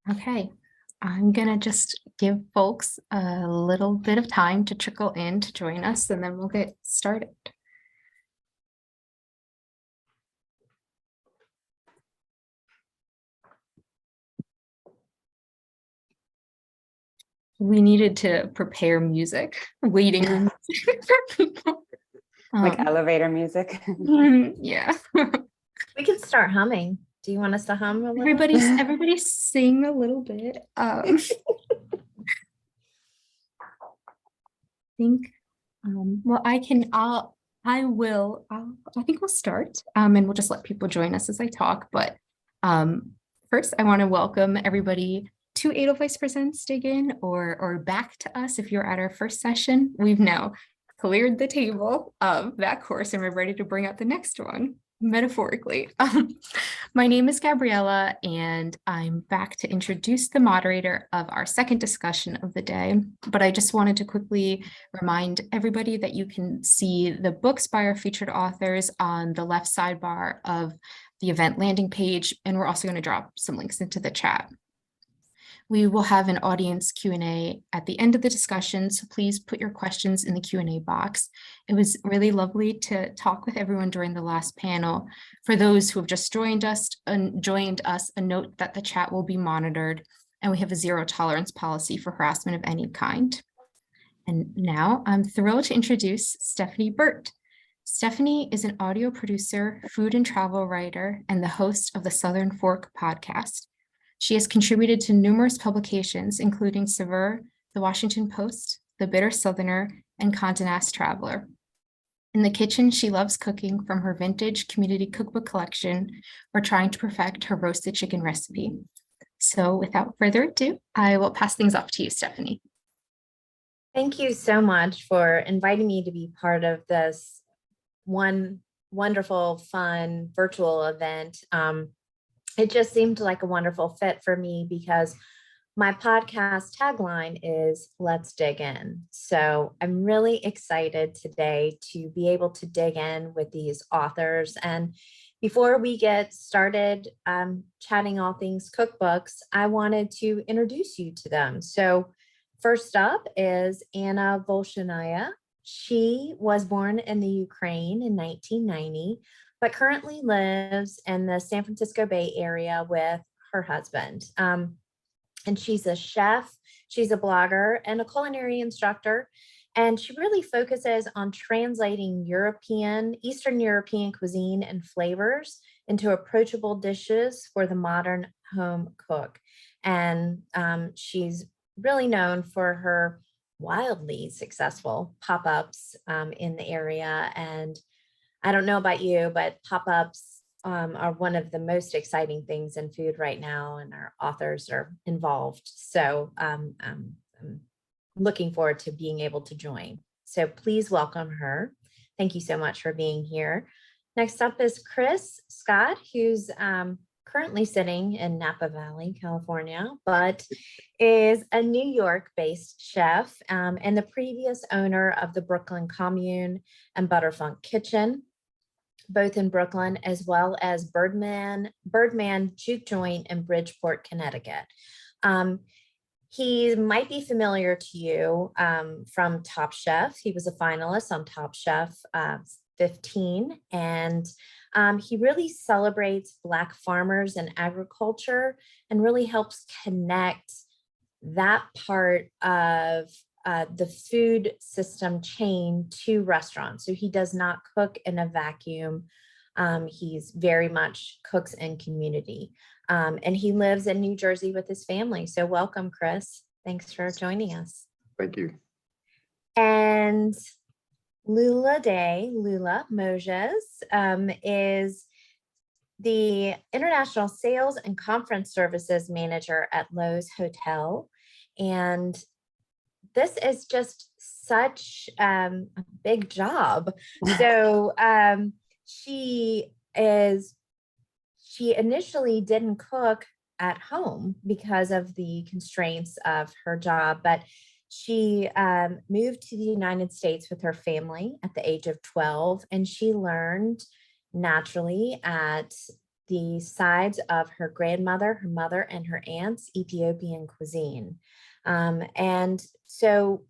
Okay, I'm gonna just give folks a little bit of time to trickle in to join us, and then we'll get started. We needed to prepare music, waiting room music for people. Like elevator music. Yeah. We can start humming. Do you want us to hum a little? Everybody sing a little bit. Think well I think we'll start and we'll just let people join us as I talk, but first I want to welcome everybody to Edelweiss Presents Dig In or back to us. If you're at our first session, we've now cleared the table of that course and we're ready to bring out the next one, metaphorically. My name is Gabriella, and I'm back to introduce the moderator of our second discussion of the day. But I just wanted to quickly remind everybody that you can see the books by our featured authors on the left sidebar of the event landing page, and we're also going to drop some links into the chat. We will have an audience Q&A at the end of the discussion, so please put your questions in the Q&A box. It was really lovely to talk with everyone during the last panel. For those who have just joined us, a note that the chat will be monitored, and we have a zero tolerance policy for harassment of any kind. And now I'm thrilled to introduce Stephanie Burt. Stephanie is an audio producer, food and travel writer, and the host of the Southern Fork podcast. She has contributed to numerous publications, including Savor, The Washington Post, The Bitter Southerner, and Condé Nast Traveler. In the kitchen, she loves cooking, from her vintage community cookbook collection or trying to perfect her roasted chicken recipe. So without further ado, I will pass things off to you, Stephanie. Thank you so much for inviting me to be part of this wonderful, fun virtual event. It just seemed like a wonderful fit for me because my podcast tagline is "Let's dig in." So I'm really excited today to be able to dig in with these authors. And before we get started chatting all things cookbooks, I wanted to introduce you to them. So first up is Anna Voloshyna. She was born in the Ukraine in 1990, but currently lives in the San Francisco Bay Area with her husband. And she's a chef, she's a blogger, and a culinary instructor. And she really focuses on translating Eastern European cuisine and flavors into approachable dishes for the modern home cook. And she's really known for her wildly successful pop-ups in the area. And I don't know about you, but pop-ups are one of the most exciting things in food right now, and our authors are involved. So I'm looking forward to being able to join. So please welcome her. Thank you so much for being here. Next up is Chris Scott, who's currently sitting in Napa Valley, California, but is a New York-based chef and the previous owner of the Brooklyn Commune and Butterfunk Kitchen, both in Brooklyn, as well as Birdman Juke Joint in Bridgeport, Connecticut. He might be familiar to you from Top Chef. He was a finalist on Top Chef 15, and he really celebrates Black farmers and agriculture and really helps connect that part of the food system chain to restaurants. So he does not cook in a vacuum. He's very much cooks in community. And he lives in New Jersey with his family. So welcome, Chris. Thanks for joining us. Thank you. And Luladey Moges is the International Sales and Conference Services Manager at Lowe's Hotel. And this is just such a big job. So she initially didn't cook at home because of the constraints of her job, but she moved to the United States with her family at the age of 12, and she learned naturally at the sides of her grandmother, her mother, and her aunt's Ethiopian cuisine. And so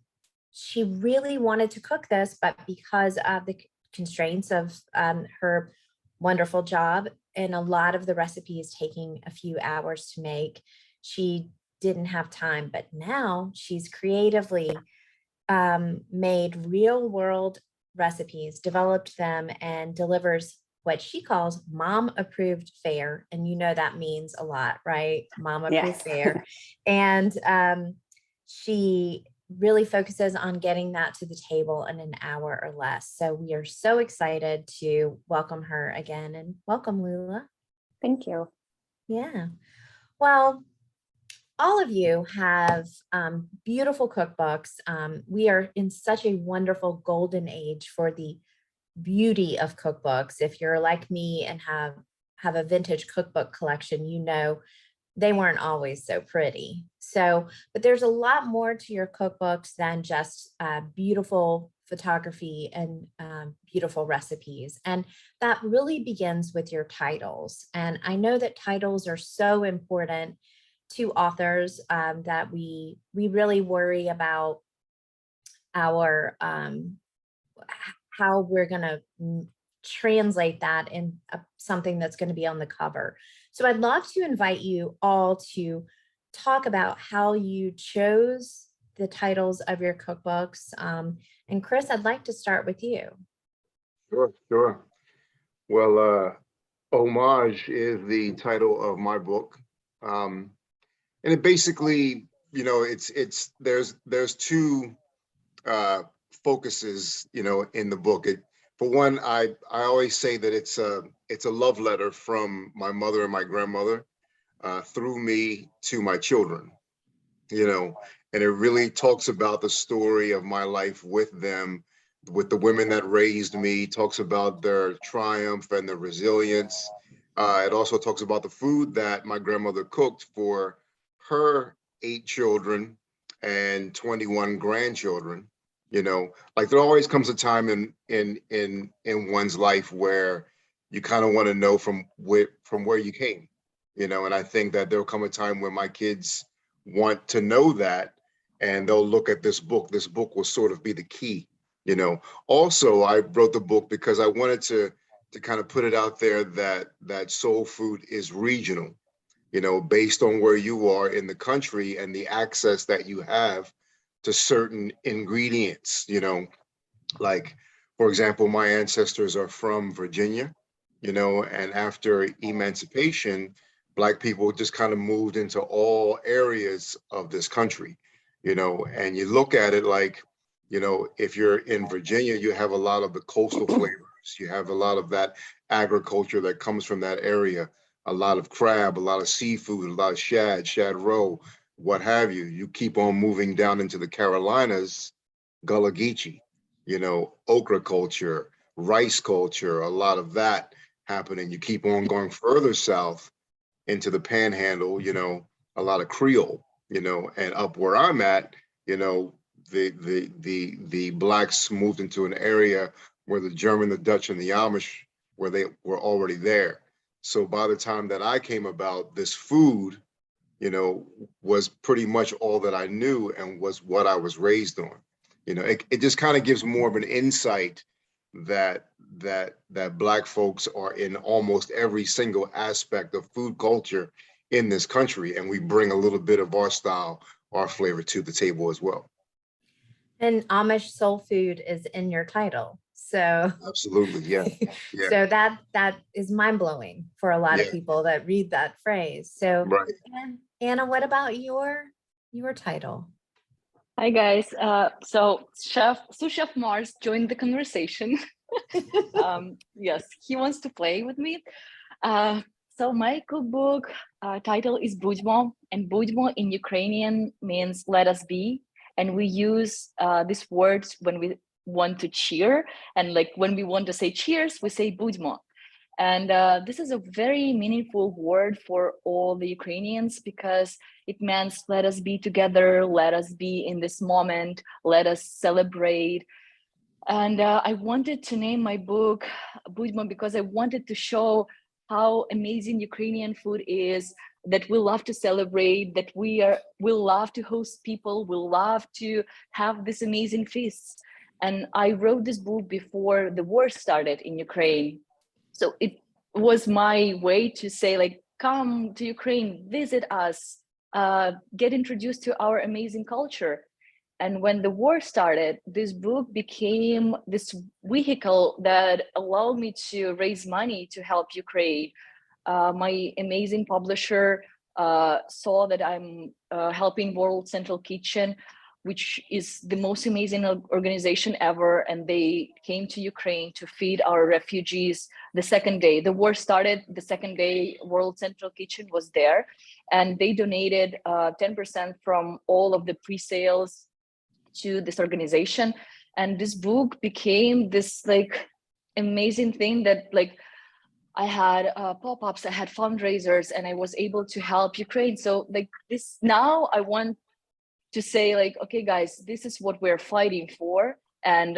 she really wanted to cook this, but because of the constraints of her wonderful job and a lot of the recipes taking a few hours to make, she didn't have time. But now she's creatively made real world recipes, developed them, and delivers what she calls mom approved fare. And you know that means a lot, right? Mom approved Yes. fare. And she really focuses on getting that to the table in an hour or less. So we are so excited to welcome her again, and welcome, Lula. Thank you. Yeah. Well, all of you have beautiful cookbooks. We are in such a wonderful golden age for the beauty of cookbooks. If you're like me and have a vintage cookbook collection, you know they weren't always so pretty. So, but there's a lot more to your cookbooks than just beautiful photography and beautiful recipes. And that really begins with your titles. And I know that titles are so important to authors, that we really worry about our how we're going to translate that in something that's going to be on the cover. So I'd love to invite you all to talk about how you chose the titles of your cookbooks. And Chris, I'd like to start with you. Sure. Well, Homage is the title of my book. And it basically, you know, there's two focuses, you know, in the book. For one, I always say that it's a love letter from my mother and my grandmother through me to my children, you know, and it really talks about the story of my life with them, with the women that raised me, talks about their triumph and their resilience. It also talks about the food that my grandmother cooked for her 8 children and 21 grandchildren. You know, like there always comes a time in one's life where you kind of want to know from where you came, you know, and I think that there'll come a time where my kids want to know that, and they'll look at this book. This book will sort of be the key, you know. Also, I wrote the book because I wanted to kind of put it out there that soul food is regional, you know, based on where you are in the country and the access that you have to certain ingredients, you know, like, for example, my ancestors are from Virginia, you know, and after emancipation, Black people just kind of moved into all areas of this country, you know, and you look at it like, you know, if you're in Virginia, you have a lot of the coastal flavors, you have a lot of that agriculture that comes from that area, a lot of crab, a lot of seafood, a lot of shad roe, what have you. You keep on moving down into the Carolinas, Gullah Geechee, you know, okra culture, rice culture, a lot of that happening. You keep on going further south into the Panhandle, you know, a lot of Creole, you know, and up where I'm at, you know, the Blacks moved into an area where the German, the Dutch, and the Amish, where they were already there. So by the time that I came about, this food, you know, was pretty much all that I knew and was what I was raised on. You know, it just kind of gives more of an insight that Black folks are in almost every single aspect of food culture in this country, and we bring a little bit of our style, our flavor to the table as well. And Amish Soul Food is in your title. So Absolutely, yeah. So that is mind-blowing for a lot of people that read that phrase. So right. Anna, what about your title? Hi guys. So Sous Chef Mars joined the conversation. Yes, he wants to play with me. So my cookbook title is BUDMO, and BUDMO in Ukrainian means let us be. And we use these words when we want to cheer, and like when we want to say cheers, we say BUDMO. And this is a very meaningful word for all the Ukrainians because it means let us be together, let us be in this moment, let us celebrate. And I wanted to name my book BUDMO because I wanted to show how amazing Ukrainian food is, that we love to celebrate, that we love to host people, we love to have these amazing feasts. And I wrote this book before the war started in Ukraine. So it was my way to say, like, come to Ukraine, visit us, get introduced to our amazing culture. And when the war started, this book became this vehicle that allowed me to raise money to help Ukraine. My amazing publisher saw that I'm helping World Central Kitchen, which is the most amazing organization ever. And they came to Ukraine to feed our refugees the second day. The war started, the second day World Central Kitchen was there. And they donated 10% from all of the pre-sales to this organization. And this book became this like amazing thing that like I had pop-ups, I had fundraisers, and I was able to help Ukraine. So like this, now I want to say like, okay, guys, this is what we're fighting for, and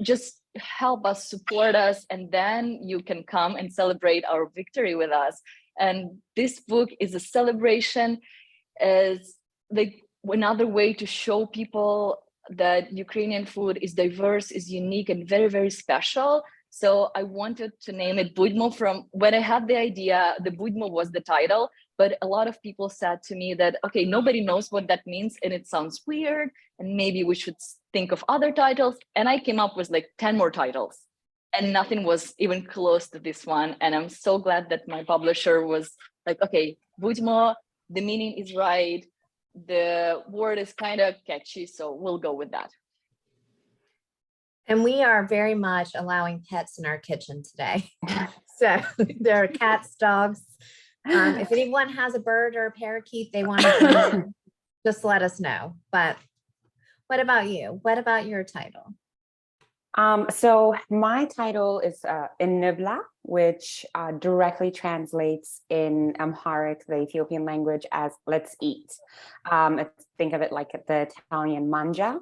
just help us, support us, and then you can come and celebrate our victory with us. And this book is a celebration, as like another way to show people that Ukrainian food is diverse, is unique, and very, very special. So I wanted to name it BUDMO. From when I had the idea, the BUDMO was the title, but a lot of people said to me that, okay, nobody knows what that means and it sounds weird, and maybe we should think of other titles. And I came up with like 10 more titles, and nothing was even close to this one. And I'm so glad that my publisher was like, okay, BUDMO, the meaning is right, the word is kind of catchy, so we'll go with that. And we are very much allowing pets in our kitchen today. So there are cats, dogs. If anyone has a bird or a parakeet they want to come in, just let us know. But what about you? What about your title? So my title is Enebla, which directly translates in Amharic, the Ethiopian language, as let's eat. Think of it like the Italian manja.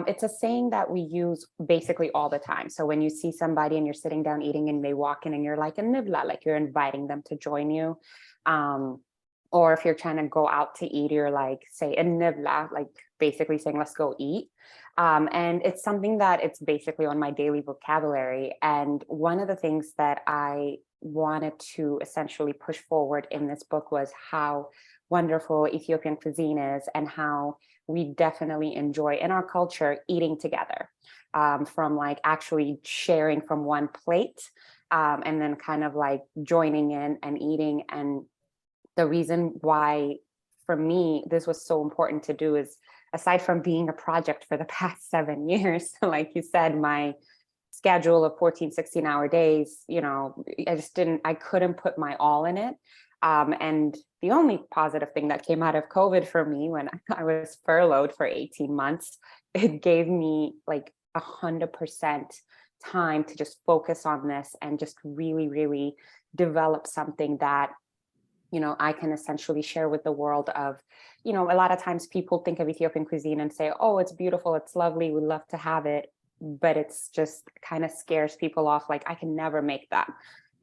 It's a saying that we use basically all the time. So when you see somebody and you're sitting down eating and they walk in and you're like Enebla, like you're inviting them to join you. Or if you're trying to go out to eat, you're like, say Enebla, like basically saying, let's go eat. And it's something that it's basically on my daily vocabulary. And one of the things that I wanted to essentially push forward in this book was how wonderful Ethiopian cuisine is, and how we definitely enjoy in our culture eating together, from like actually sharing from one plate, and then kind of like joining in and eating. And the reason why for me this was so important to do is, aside from being a project for the past 7 years, like you said, my schedule of 14, 16-hour days, you know, I couldn't put my all in it. And the only positive thing that came out of COVID for me, when I was furloughed for 18 months, it gave me like 100% time to just focus on this and just really, really develop something that, you know, I can essentially share with the world of, you know, a lot of times people think of Ethiopian cuisine and say, oh, it's beautiful, it's lovely, we love to have it, but it's just kind of scares people off, like I can never make that.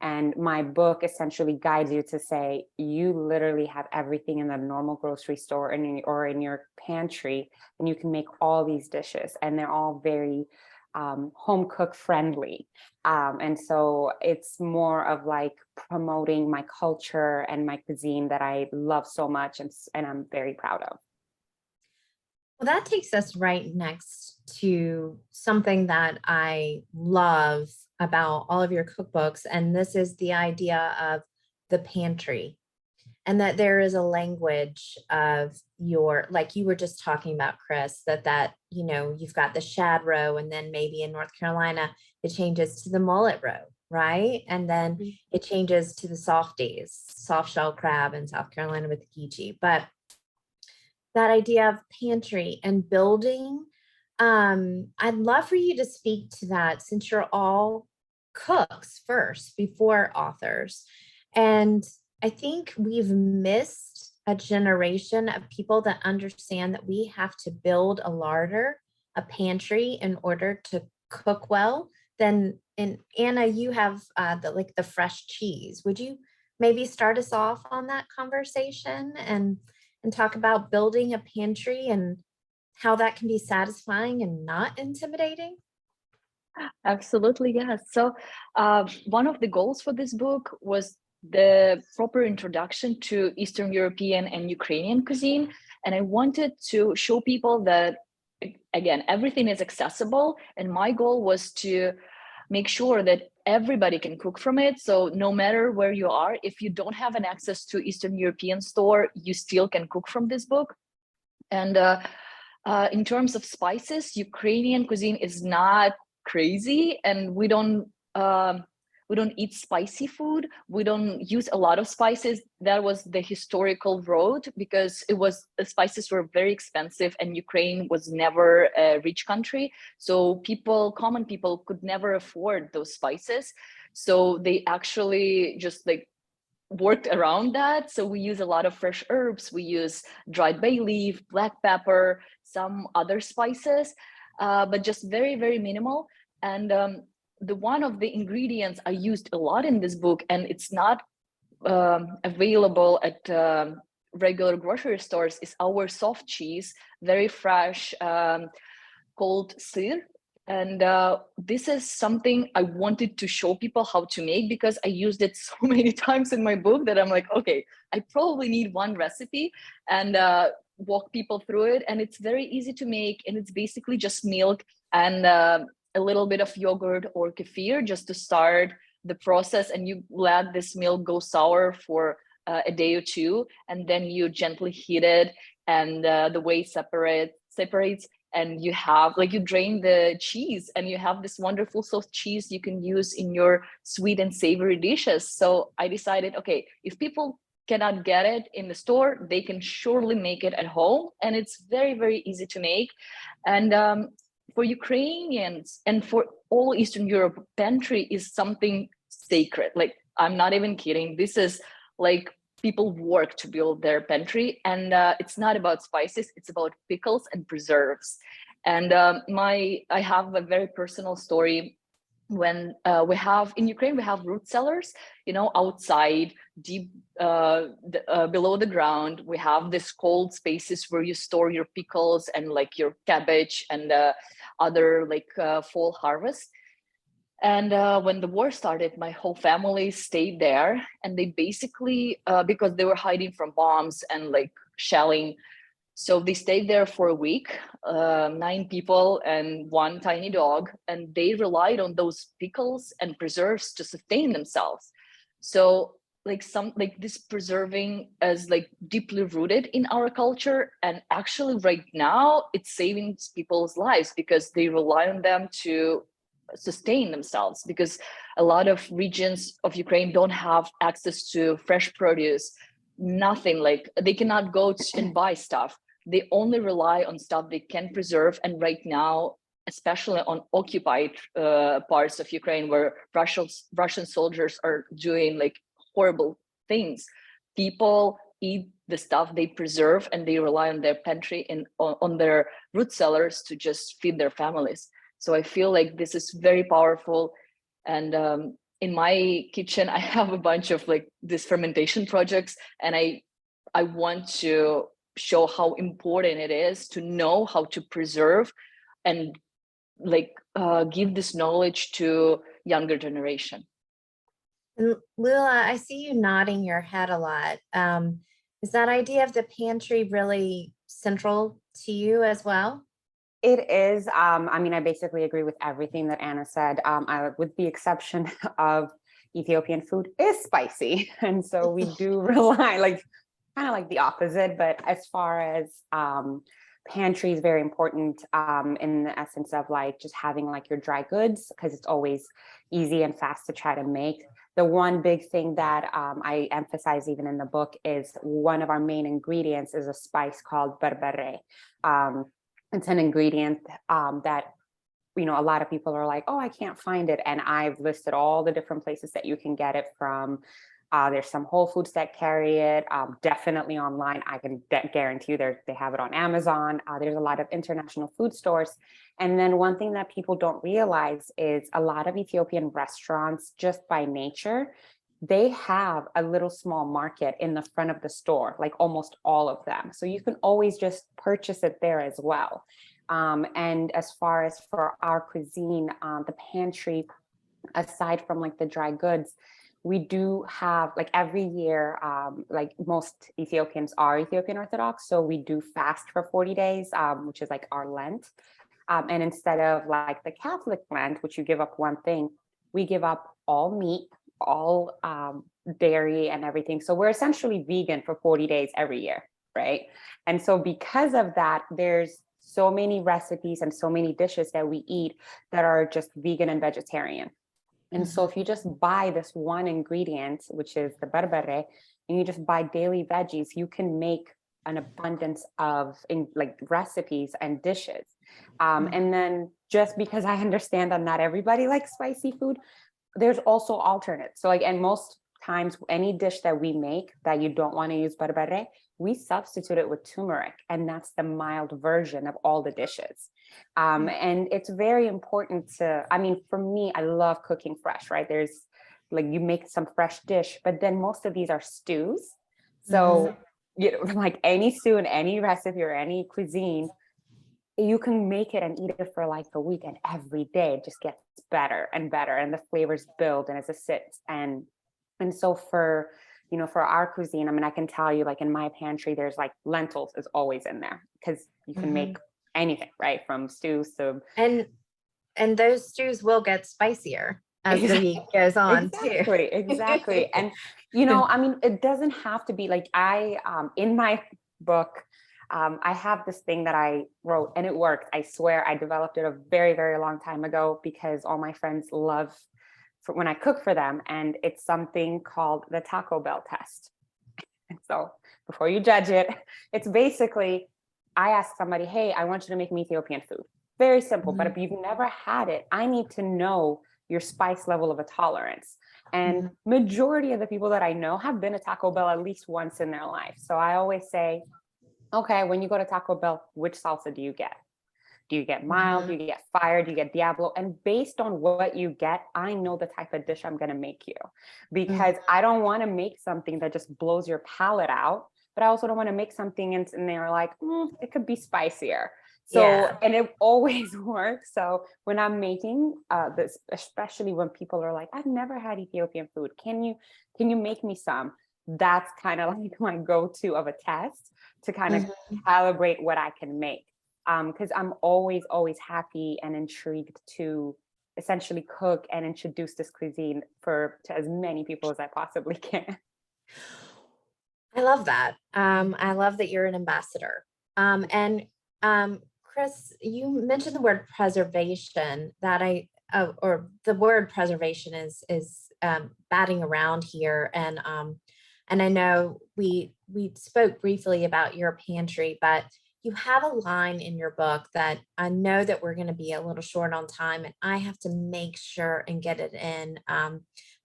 And my book essentially guides you to say, you literally have everything in the normal grocery store or in your pantry, and you can make all these dishes, and they're all very home cook friendly. And so it's more of like promoting my culture and my cuisine that I love so much, and I'm very proud of. Well, that takes us right next to something that I love about all of your cookbooks. And this is the idea of the pantry, and that there is a language of your, like you were just talking about, Chris, that, you know, you've got the shad roe, and then maybe in North Carolina, it changes to the mullet roe, right? And then it changes to the softies, soft shell crab in South Carolina with the geechee. But that idea of pantry and building, I'd love for you to speak to that, since you're all cooks first before authors. And I think we've missed a generation of people that understand that we have to build a larder, a pantry, in order to cook well, then, and Anna, you have the fresh cheese. Would you maybe start us off on that conversation and talk about building a pantry and how that can be satisfying and not intimidating? Absolutely, yes. So one of the goals for this book was the proper introduction to Eastern European and Ukrainian cuisine. And I wanted to show people that, again, everything is accessible. And my goal was to make sure that everybody can cook from it. So no matter where you are, if you don't have an access to Eastern European store, you still can cook from this book. And in terms of spices, Ukrainian cuisine is not crazy, and we don't eat spicy food. We don't use a lot of spices. That was the historical road, because the spices were very expensive, and Ukraine was never a rich country. So common people could never afford those spices. So they actually just like worked around that. So we use a lot of fresh herbs. We use dried bay leaf, black pepper, some other spices, but just very, very minimal. And one of the ingredients I used a lot in this book, and it's not available at regular grocery stores, is our soft cheese, very fresh, called syr. And this is something I wanted to show people how to make, because I used it so many times in my book that I'm like, okay, I probably need one recipe, and walk people through it. And it's very easy to make, and it's basically just milk and a little bit of yogurt or kefir just to start the process. And you let this milk go sour for a day or two, and then you gently heat it, and the whey separates, and you have, like, you drain the cheese, and you have this wonderful soft cheese you can use in your sweet and savory dishes. So I decided, okay, if people cannot get it in the store, they can surely make it at home, and it's very, very easy to make. And for Ukrainians and for all Eastern Europe, pantry is something sacred. Like, I'm not even kidding. This is like, people work to build their pantry, and it's not about spices, it's about pickles and preserves. And I have a very personal story. When in Ukraine, we have root cellars, outside, deep below the ground. We have this cold spaces where you store your pickles and like your cabbage and other like fall harvest. And when the war started, my whole family stayed there, and they basically, because they were hiding from bombs and like shelling, so they stayed there for a week, 9 people and 1 tiny dog, and they relied on those pickles and preserves to sustain themselves. So like this preserving is like deeply rooted in our culture, and actually right now it's saving people's lives, because they rely on them to sustain themselves, because a lot of regions of Ukraine don't have access to fresh produce, nothing, like they cannot go and buy stuff. They only rely on stuff they can preserve. And right now, especially on occupied parts of Ukraine, where Russian soldiers are doing like horrible things, people eat the stuff they preserve, and they rely on their pantry and on their root cellars to just feed their families. So I feel like this is very powerful. And in my kitchen, I have a bunch of like these fermentation projects, and I want to show how important it is to know how to preserve and like give this knowledge to younger generation. And Lula, I see you nodding your head a lot. Is that idea of the pantry really central to you as well? It is. I mean, I basically agree with everything that Anna said, with the exception of Ethiopian food is spicy. And so we do rely, like, kind of like the opposite. But as far as pantry is very important in the essence of like just having like your dry goods, because it's always easy and fast to try to make. The one big thing that I emphasize even in the book is one of our main ingredients is a spice called berbere. It's an ingredient that, a lot of people are like, oh, I can't find it. And I've listed all the different places that you can get it from, There's some Whole Foods that carry it, definitely online. I can guarantee you they have it on Amazon. There's a lot of international food stores. And then one thing that people don't realize is a lot of Ethiopian restaurants, just by nature, they have a little small market in the front of the store, like almost all of them. So you can always just purchase it there as well. And as far as for our cuisine, the pantry, aside from like the dry goods, we do have like every year, like most Ethiopians are Ethiopian Orthodox. So we do fast for 40 days, which is like our Lent. And instead of like the Catholic Lent, which you give up one thing, we give up all meat, all dairy and everything. So we're essentially vegan for 40 days every year, right? And so because of that, there's so many recipes and so many dishes that we eat that are just vegan and vegetarian. And so if you just buy this one ingredient, which is the berbere, and you just buy daily veggies, you can make an abundance of like recipes and dishes. And then just because I understand that not everybody likes spicy food, there's also alternates. So like, and most times any dish that we make that you don't want to use berbere, we substitute it with turmeric, and that's the mild version of all the dishes. And it's very important to, I mean, for me, I love cooking fresh, right? There's like, you make some fresh dish, but then most of these are stews. So, you know, like any stew in any recipe or any cuisine, you can make it and eat it for like a week, and every day it just gets better and better, and the flavors build and as it sits. And so for, you know, for our cuisine, I mean, I can tell you, like in my pantry, there's like lentils is always in there, because you can make anything, right? From stews to and those stews will get spicier as the week goes on too. Exactly. And you know, I mean, it doesn't have to be like, I in my book, I have this thing that I wrote, and it worked. I swear, I developed it a very, very long time ago, because all my friends love when I cook for them, and it's something called the Taco Bell test. And so before you judge it, it's basically, I ask somebody, hey, I want you to make me Ethiopian food. Very simple, but if you've never had it, I need to know your spice level of a tolerance. And majority of the people that I know have been to Taco Bell at least once in their life. So I always say, okay, when you go to Taco Bell, which salsa do you get? Do you get mild? Do you get fire? Do you get Diablo? And based on what you get, I know the type of dish I'm going to make you, because I don't want to make something that just blows your palate out, but I also don't want to make something and they're like, it could be spicier. So, and it always works. So when I'm making this, especially when people are like, I've never had Ethiopian food. Can you make me some? That's kind of like my go-to of a test to kind of calibrate what I can make. Because I'm always happy and intrigued to essentially cook and introduce this cuisine to as many people as I possibly can. I love that. I love that you're an ambassador. And Chris, you mentioned the word preservation, or the word preservation is batting around here. And I know we spoke briefly about your pantry, but you have a line in your book that I know that we're going to be a little short on time, and I have to make sure and get it in,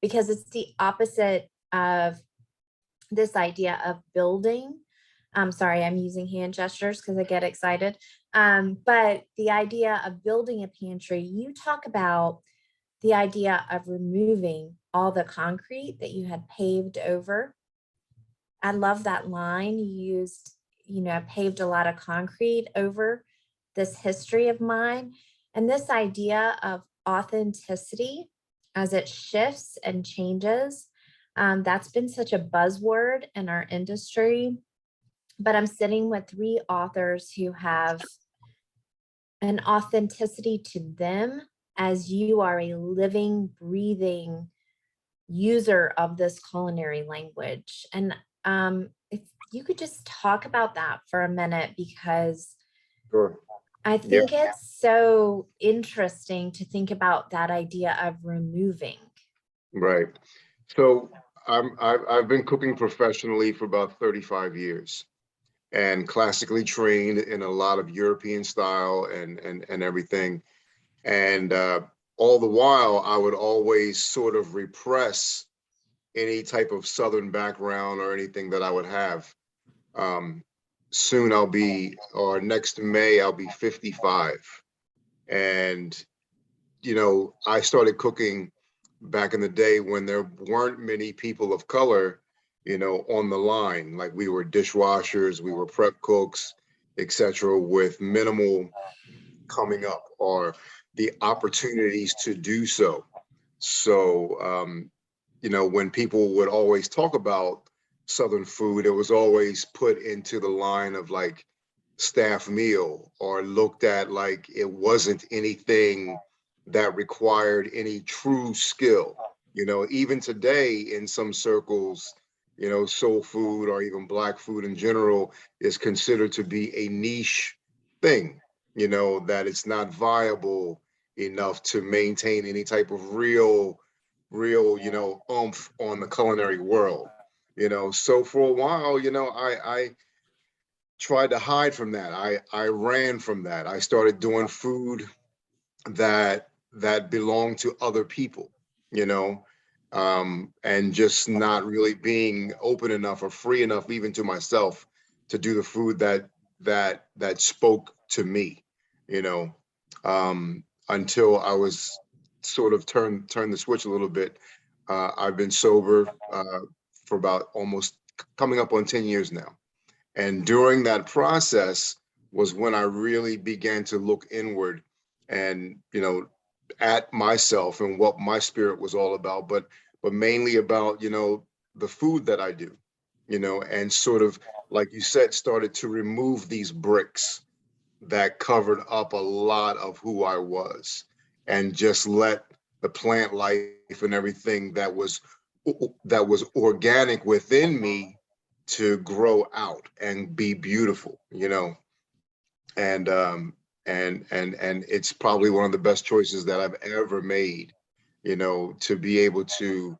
because it's the opposite of this idea of building. I'm sorry, I'm using hand gestures because I get excited. But the idea of building a pantry, you talk about the idea of removing all the concrete that you had paved over. I love that line. You used, paved a lot of concrete over this history of mine. And this idea of authenticity as it shifts and changes, that's been such a buzzword in our industry. But I'm sitting with 3 authors who have an authenticity to them, as you are a living, breathing user of this culinary language. And if you could just talk about that for a minute, because Sure. I think it's so interesting to think about that idea of removing. Right. So I've been cooking professionally for about 35 years, and classically trained in a lot of European style and everything. And all the while, I would always sort of repress any type of Southern background or anything that I would have. Soon I'll be, or next May, I'll be 55. And, you know, I started cooking back in the day when there weren't many people of color, you know, on the line. Like we were dishwashers, we were prep cooks, etc., with minimal coming up or the opportunities to do so. So, you know, when people would always talk about Southern food, it was always put into the line of like staff meal or looked at like it wasn't anything that required any true skill. You know, even today in some circles, you know, soul food or even Black food in general is considered to be a niche thing, you know, that it's not viable enough to maintain any type of real, you know, oomph on the culinary world. You know, so for a while, you know, I tried to hide from that. I ran from that. I started doing food that belonged to other people, you know, and just not really being open enough or free enough even to myself to do the food that spoke to me, you know, until I was sort of turned the switch a little bit. I've been sober for about almost coming up on 10 years now. And during that process was when I really began to look inward and, you know, at myself and what my spirit was all about, but mainly about, you know, the food that I do, you know, and sort of, like you said, started to remove these bricks that covered up a lot of who I was and just let the plant life and everything that was organic within me to grow out and be beautiful, you know. And and it's probably one of the best choices that I've ever made, you know, to be able to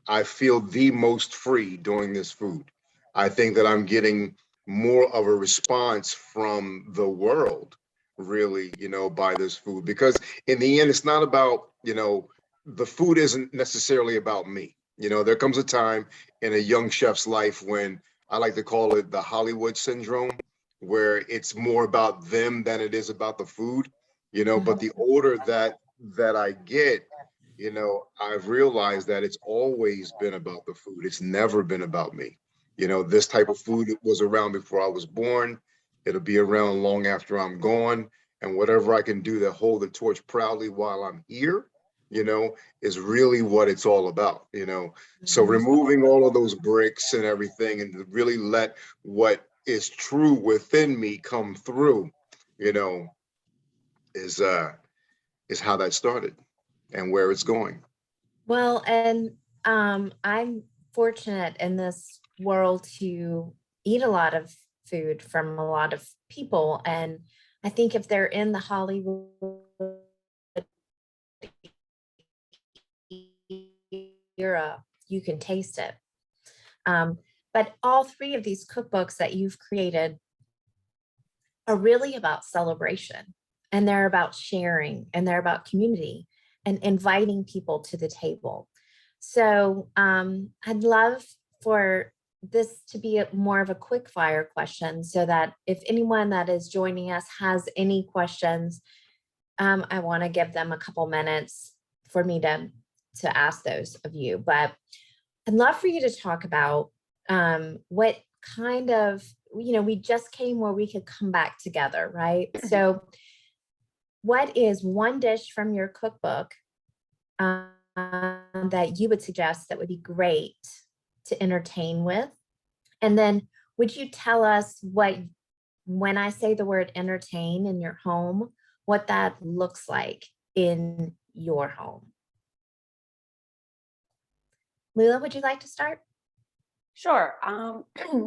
I feel the most free doing this food. I think that I'm getting more of a response from the world, really, you know, by this food. Because in the end, it's not about, you know, the food isn't necessarily about me. You know, there comes a time in a young chef's life when I like to call it the Hollywood syndrome, where it's more about them than it is about the food, you know. But the older that I get, you know, I've realized that it's always been about the food. It's never been about me. You know, this type of food was around before I was born. It'll be around long after I'm gone. And whatever I can do to hold the torch proudly while I'm here, you know, is really what it's all about, you know. So removing all of those bricks and everything and to really let what is true within me come through, you know, is how that started and where it's going. Well, and I'm fortunate in this world to eat a lot of food from a lot of people. And I think if they're in the Hollywood era, you can taste it. But all three of these cookbooks that you've created are really about celebration, and they're about sharing, and they're about community and inviting people to the table. So I'd love for this to be more of a quick fire question so that if anyone that is joining us has any questions, I want to give them a couple minutes for me to ask those of you. But I'd love for you to talk about what kind of, you know, we just came where we could come back together, right? So what is one dish from your cookbook that you would suggest that would be great to entertain with? And then would you tell us what, when I say the word entertain in your home, what that looks like in your home? Lula, would you like to start? Sure.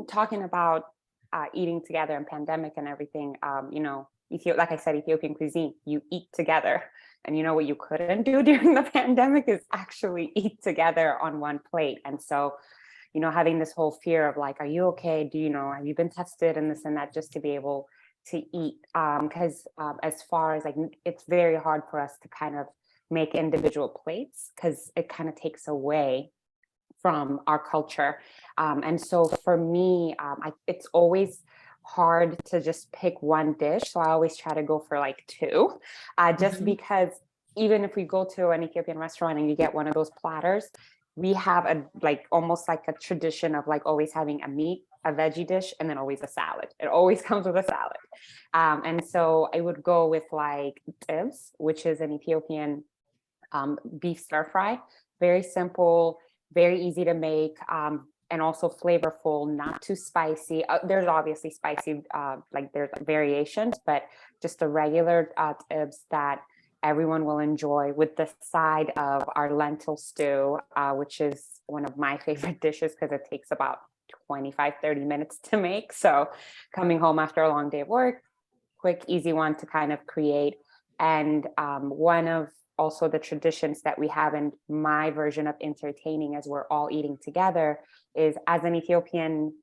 Talking about eating together and pandemic and everything, you know, like I said, Ethiopian cuisine, you eat together. And you know what you couldn't do during the pandemic is actually eat together on one plate. And so, you know, having this whole fear of like, are you okay? Do you know, have you been tested and this and that, just to be able to eat? Because as far as like, it's very hard for us to kind of make individual plates because it kind of takes away from our culture. And so for me, it's always hard to just pick one dish. So I always try to go for like two, just because even if we go to an Ethiopian restaurant and you get one of those platters, we have almost like a tradition of like always having a meat, a veggie dish, and then always a salad. It always comes with a salad. And so I would go with like tibs, which is an Ethiopian beef stir fry. Very simple, very easy to make, and also flavorful, not too spicy. There's obviously spicy, like there's variations, but just the regular tibs that everyone will enjoy, with the side of our lentil stew, which is one of my favorite dishes because it takes about 25-30 minutes to make. So coming home after a long day of work, quick, easy one to kind of create. And one of also the traditions that we have in my version of entertaining as we're all eating together is, as an Ethiopian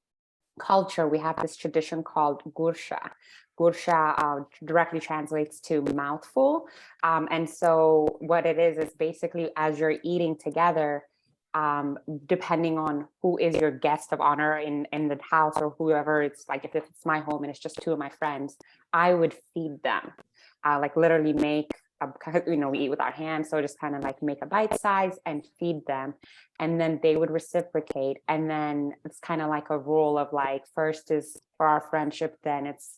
culture, we have this tradition called gursha. Gursha directly translates to mouthful. And so what it is basically, as you're eating together, depending on who is your guest of honor in the house, or whoever, it's like, if it's my home and it's just two of my friends, I would feed them, like literally make we eat with our hands, so just kind of like make a bite size and feed them, and then they would reciprocate. And then it's kind of like a rule of like, first is for our friendship, then it's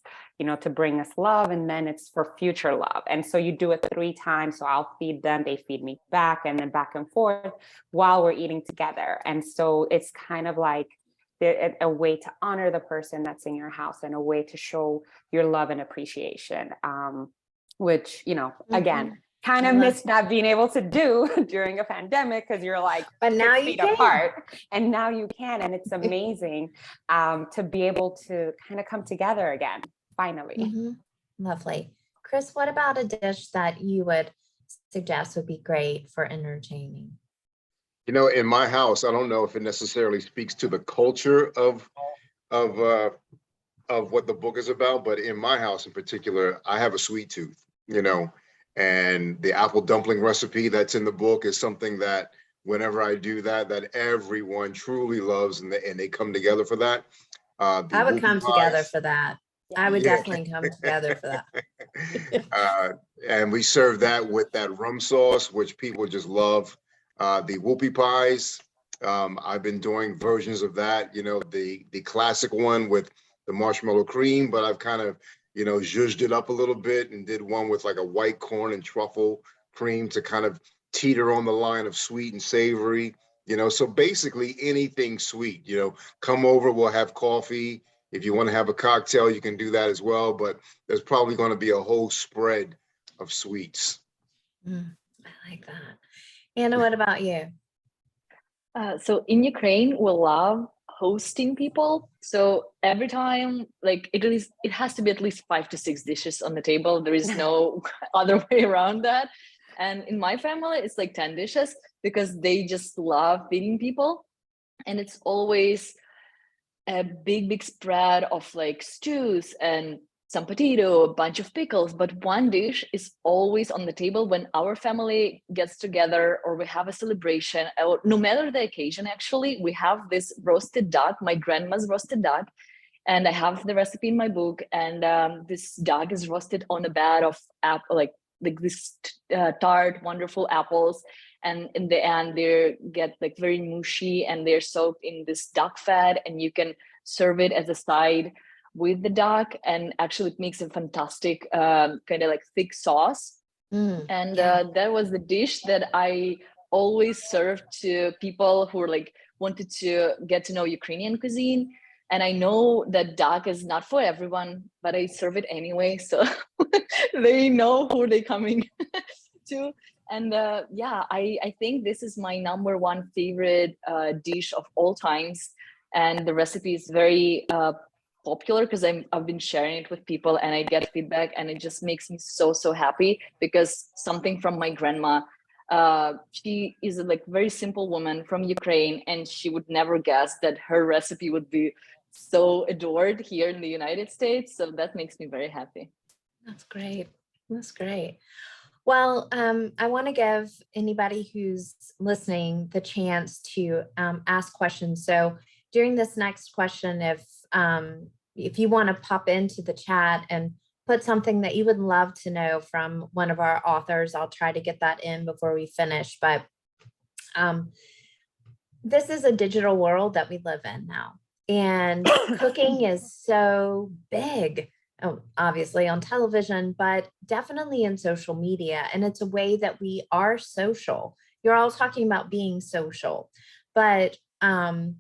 to bring us love, and then it's for future love. And so you do it 3 times. So I'll feed them, they feed me back, and then back and forth while we're eating together. And so it's kind of like a way to honor the person that's in your house, and a way to show your love and appreciation, which, again, kind of missed not being able to do during a pandemic, because you're like, but now 6 you feet can. apart, and now you can. And it's amazing to be able to kind of come together again, finally. Lovely. Chris, what about a dish that you would suggest would be great for entertaining? In my house, I don't know if it necessarily speaks to the culture of what the book is about, but in my house in particular, I have a sweet tooth, and the apple dumpling recipe that's in the book is something that whenever I do that everyone truly loves, and they come together for that. I would come together for that. I would definitely come together for that. And we serve that with that rum sauce, which people just love. The whoopie pies, I've been doing versions of that, the classic one with the marshmallow cream, but I've kind of, zhuzhed it up a little bit and did one with like a white corn and truffle cream to kind of teeter on the line of sweet and savory, so basically anything sweet, come over, we'll have coffee. If you want to have a cocktail, you can do that as well, but there's probably going to be a whole spread of sweets. I like that. Anna, what about you? So in Ukraine, we love hosting people. So every time, like it has to be at least 5 to 6 dishes on the table. There is no other way around that. And in my family, it's like 10 dishes, because they just love feeding people. And it's always a big spread of like stews and some potato, a bunch of pickles, but one dish is always on the table when our family gets together or we have a celebration, or no matter the occasion. Actually, we have this roasted duck, my grandma's roasted duck, and I have the recipe in my book. And this duck is roasted on a bed of apple, like this tart, wonderful apples. And in the end, they get like very mushy, and they're soaked in this duck fat, and you can serve it as a side with the duck, and actually it makes a fantastic kind of like thick sauce. That was the dish that I always served to people who were like wanted to get to know Ukrainian cuisine. And I know that duck is not for everyone, but I serve it anyway, so they know who they're coming to. And I think this is my #1 favorite dish of all times, and the recipe is very popular because I've been sharing it with people, and I get feedback, and it just makes me so happy, because something from my grandma. She is a like very simple woman from Ukraine, and she would never guess that her recipe would be so adored here in the United States. So that makes me very happy. That's great. That's great. Well, I want to give anybody who's listening the chance to ask questions. So during this next question, if you want to pop into the chat and put something that you would love to know from one of our authors, I'll try to get that in before we finish. But this is a digital world that we live in now, and cooking is so big. Oh, obviously on television, but definitely in social media. And it's a way that we are social. You're all talking about being social, but I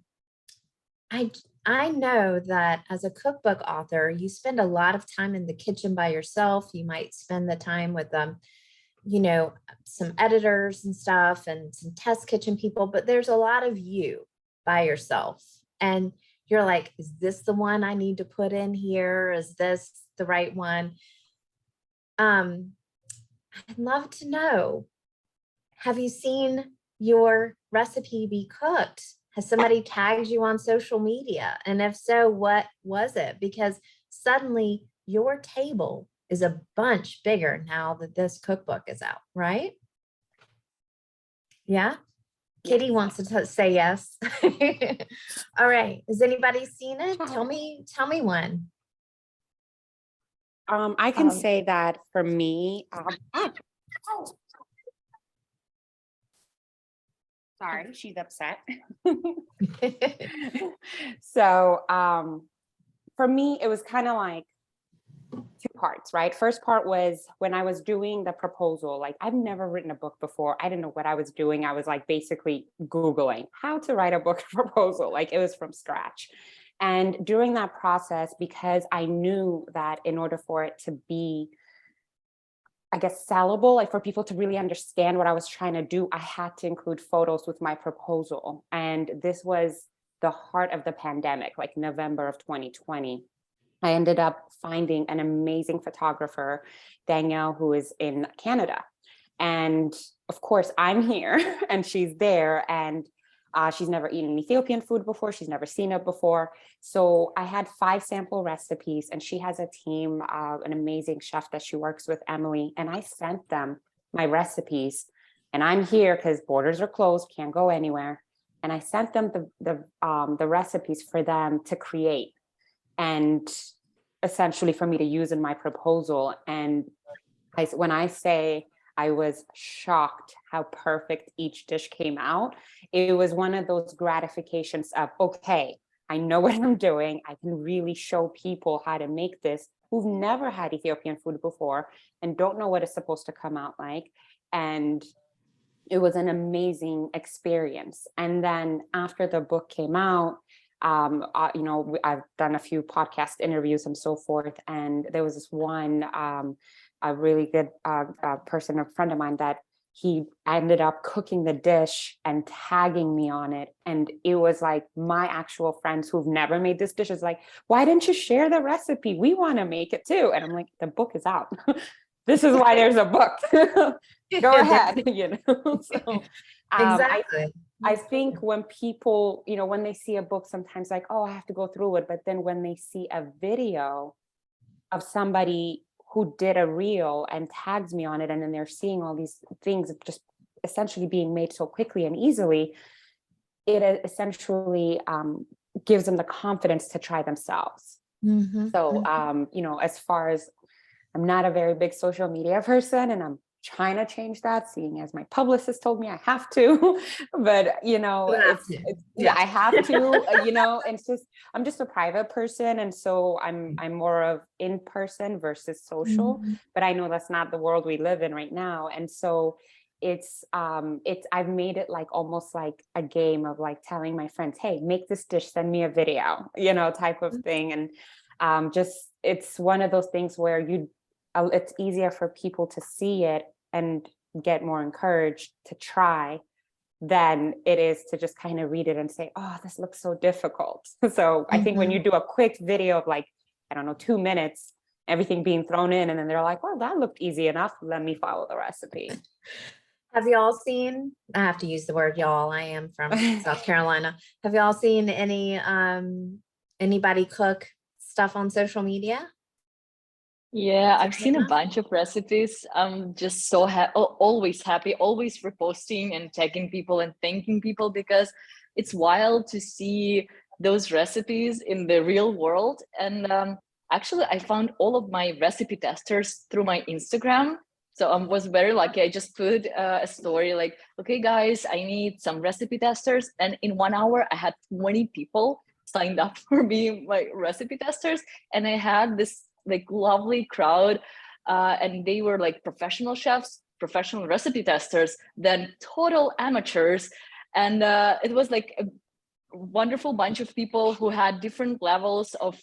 know that as a cookbook author, you spend a lot of time in the kitchen by yourself. You might spend the time with some editors and stuff and some test kitchen people, but there's a lot of you by yourself. And you're like, is this the one I need to put in here? Is this the right one? I'd love to know, have you seen your recipe be cooked? Has somebody tagged you on social media? And if so, what was it? Because suddenly your table is a bunch bigger now that this cookbook is out, right? Yeah. Kitty wants to say yes. All right. Has anybody seen it? Tell me one. I can say that for me, sorry, she's upset. So for me, it was kind of like two parts, right? First part was when I was doing the proposal. Like, I've never written a book before. I didn't know what I was doing. I was like basically Googling how to write a book proposal. Like, it was from scratch. And during that process, because I knew that in order for it to be, I guess, sellable, like for people to really understand what I was trying to do, I had to include photos with my proposal. And this was the heart of the pandemic, like November of 2020. I ended up finding an amazing photographer, Danielle, who is in Canada. And of course, I'm here and she's there, and she's never eaten Ethiopian food before. She's never seen it before. So I had 5 sample recipes, and she has a team, an amazing chef that she works with, Emily, and I sent them my recipes. And I'm here because borders are closed, can't go anywhere. And I sent them the recipes for them to create, and essentially for me to use in my proposal. And when I say I was shocked how perfect each dish came out, it was one of those gratifications of, okay, I know what I'm doing. I can really show people how to make this who've never had Ethiopian food before and don't know what it's supposed to come out like. And it was an amazing experience. And then after the book came out, I've done a few podcast interviews and so forth. And there was this one, a really good person, a friend of mine, that he ended up cooking the dish and tagging me on it. And it was like my actual friends who've never made this dish is like, why didn't you share the recipe? We want to make it too. And I'm like, the book is out. This is why there's a book. Go ahead, So, Exactly. I think when people, when they see a book, sometimes like, oh, I have to go through it. But then when they see a video of somebody who did a reel and tags me on it, and then they're seeing all these things just essentially being made so quickly and easily, it essentially gives them the confidence to try themselves. Mm-hmm. So, as far as, I'm not a very big social media person, and I'm trying to change that, seeing as my publicist told me I have to, but I have to, it's just, I'm just a private person. And so I'm more of in person versus social, but I know that's not the world we live in right now. And so I've made it like almost like a game of like telling my friends, hey, make this dish, send me a video, type of thing. And it's one of those things where it's easier for people to see it and get more encouraged to try than it is to just kind of read it and say, oh, this looks so difficult. So I think when you do a quick video of like, 2 minutes, everything being thrown in, and then they're like, well, that looked easy enough. Let me follow the recipe. Have you all seen, I have to use the word y'all, I am from South Carolina. Have you all seen anybody cook stuff on social media? Yeah, So I've seen a enough. bunch of recipes. I'm just so always happy, always reposting and tagging people and thanking people because it's wild to see those recipes in the real world. And actually, I found all of my recipe testers through my Instagram. So I was very lucky. I just put a story like, okay, guys, I need some recipe testers. And in 1 hour, I had 20 people signed up for being my recipe testers. And I had this like lovely crowd, and they were like professional chefs, professional recipe testers, then total amateurs, and it was like a wonderful bunch of people who had different levels of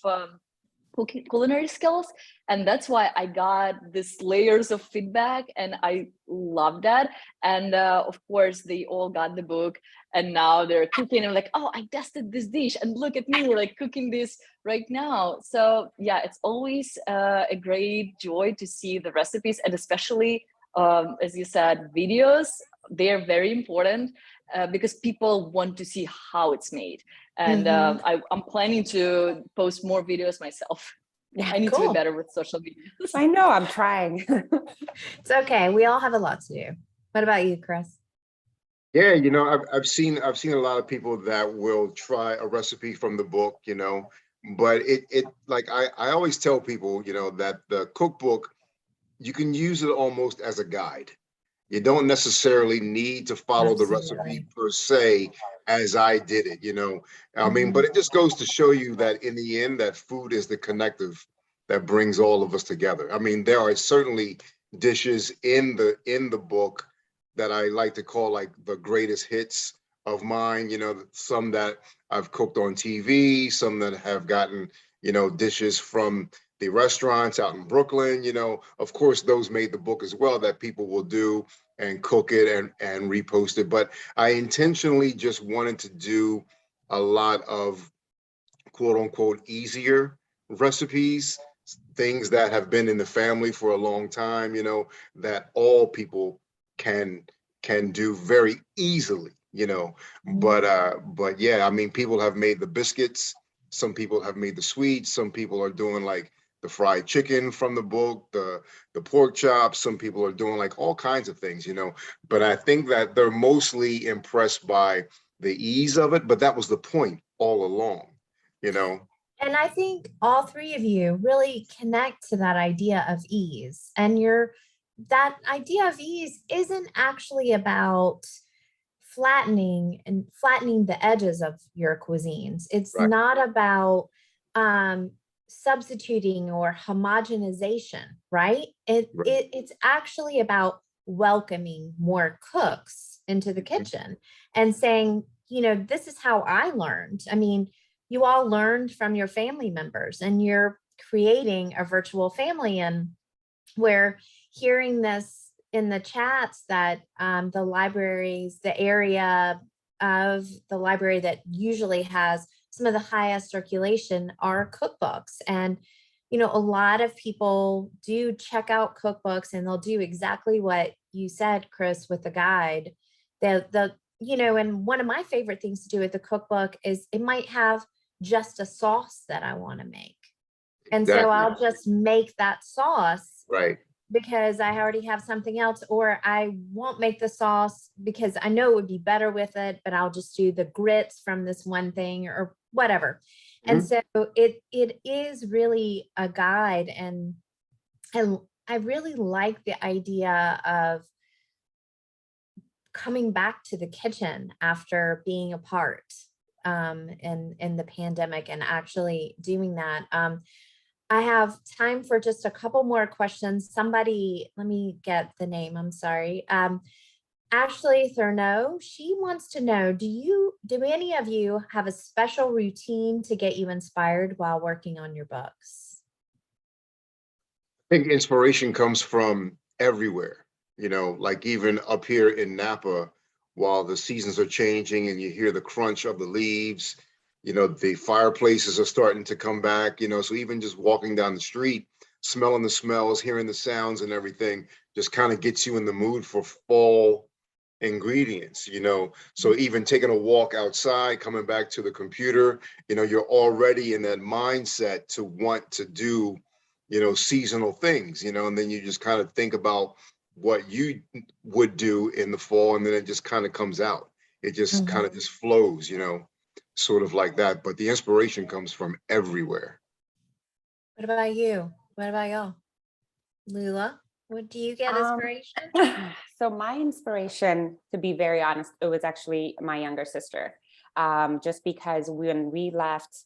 culinary skills, and that's why I got this layers of feedback, and I love that. And of course they all got the book, and now they're cooking. I'm like, oh, I tested this dish and look at me like cooking this right now. So yeah, it's always a great joy to see the recipes, and especially as you said, videos. They're very important because people want to see how it's made. And I'm planning to post more videos myself. Yeah, I need to cool. be better with social media. I know, I'm trying. It's okay. We all have a lot to do. What about you, Chris? Yeah, I've seen a lot of people that will try a recipe from the book, but it like I always tell people, that the cookbook, you can use it almost as a guide. You don't necessarily need to follow the recipe Absolutely. per se as I did it, I mean, but it just goes to show you that in the end, that food is the connective that brings all of us together. I mean, there are certainly dishes in the book that I like to call like the greatest hits of mine, some that I've cooked on TV, some that have gotten, dishes from the restaurants out in Brooklyn, of course, those made the book as well that people will do and cook it and repost it. But I intentionally just wanted to do a lot of quote unquote easier recipes, things that have been in the family for a long time, that all people can can do very easily, but yeah, I mean, people have made the biscuits, some people have made the sweets, some people are doing like the fried chicken from the book, the pork chops, some people are doing like all kinds of things, but I think that they're mostly impressed by the ease of it, but that was the point all along, you know. And I think all three of you really connect to that idea of ease. And that idea of ease isn't actually about flattening the edges of your cuisines. It's Right. not about substituting or homogenization, right? Right. It's actually about welcoming more cooks into the kitchen and saying, this is how I learned. I mean, you all learned from your family members, and you're creating a virtual family. And we're hearing this in the chats that the area of the library that usually has some of the highest circulation are cookbooks. And a lot of people do check out cookbooks, and they'll do exactly what you said, Chris, with the guide. And one of my favorite things to do with the cookbook is it might have just a sauce that I want to make. And so Exactly. I'll just make that sauce Right. because I already have something else, or I won't make the sauce because I know it would be better with it, but I'll just do the grits from this one thing or whatever. And so it is really a guide. And I really like the idea of coming back to the kitchen after being apart in the pandemic and actually doing that. I have time for just a couple more questions. Somebody, let me get the name, I'm sorry. Ashley Thurneau, she wants to know, do any of you have a special routine to get you inspired while working on your books? I think inspiration comes from everywhere, like even up here in Napa, while the seasons are changing and you hear the crunch of the leaves, the fireplaces are starting to come back, so even just walking down the street, smelling the smells, hearing the sounds and everything just kind of gets you in the mood for fall ingredients, so even taking a walk outside, coming back to the computer, you're already in that mindset to want to do seasonal things, and then you just kind of think about what you would do in the fall, and then it just kind of comes out. It just kind of just flows, sort of like that. But the inspiration comes from everywhere. What about you? What about y'all? Lula, what do you get inspiration? So my inspiration, to be very honest, it was actually my younger sister. Just because when we left,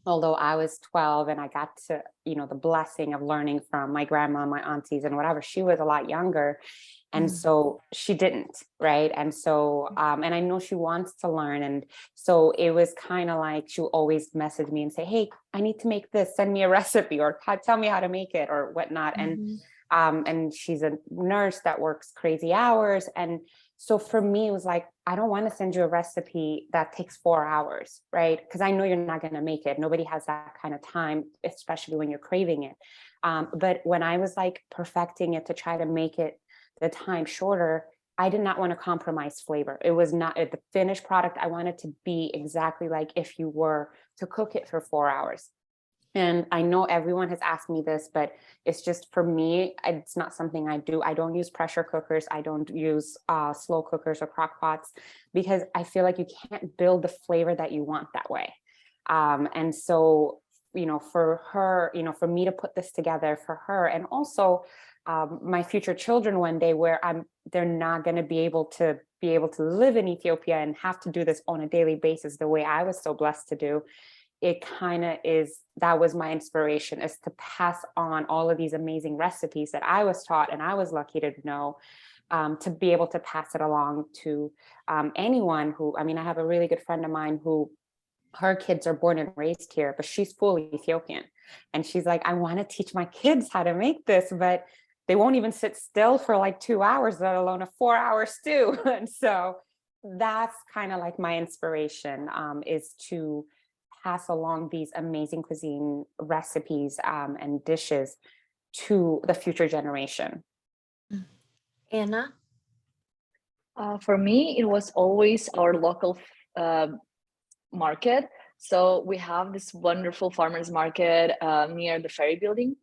although I was 12 and I got to, the blessing of learning from my grandma, my aunties and whatever, she was a lot younger. And so she didn't, right? And so, and I know she wants to learn. And so it was kind of like, she would always message me and say, hey, I need to make this, send me a recipe, or tell me how to make it or whatnot. And she's a nurse that works crazy hours. And so for me, it was like, I don't want to send you a recipe that takes 4 hours, right? Because I know you're not going to make it. Nobody has that kind of time, especially when you're craving it. But when I was like perfecting it to try to make it the time shorter, I did not want to compromise flavor. It was not the finished product. I wanted to be exactly like if you were to cook it for 4 hours. And I know everyone has asked me this, but it's just for me, it's not something I do. I don't use pressure cookers. I don't use slow cookers or crock pots, because I feel like you can't build the flavor that you want that way. And so, for her, for me to put this together for her, and also my future children one day, where they're not going to be able to live in Ethiopia and have to do this on a daily basis the way I was so blessed to do. It kind of is, that was my inspiration, is to pass on all of these amazing recipes that I was taught and I was lucky to know, to be able to pass it along to anyone who, I have a really good friend of mine who, her kids are born and raised here, but she's fully Ethiopian. And she's like, I want to teach my kids how to make this, but they won't even sit still for like 2 hours, let alone a 4-hour stew. And so that's kind of like my inspiration, is to pass along these amazing cuisine recipes and dishes to the future generation. Anna? For me, it was always our local market. So we have this wonderful farmers market near the ferry building.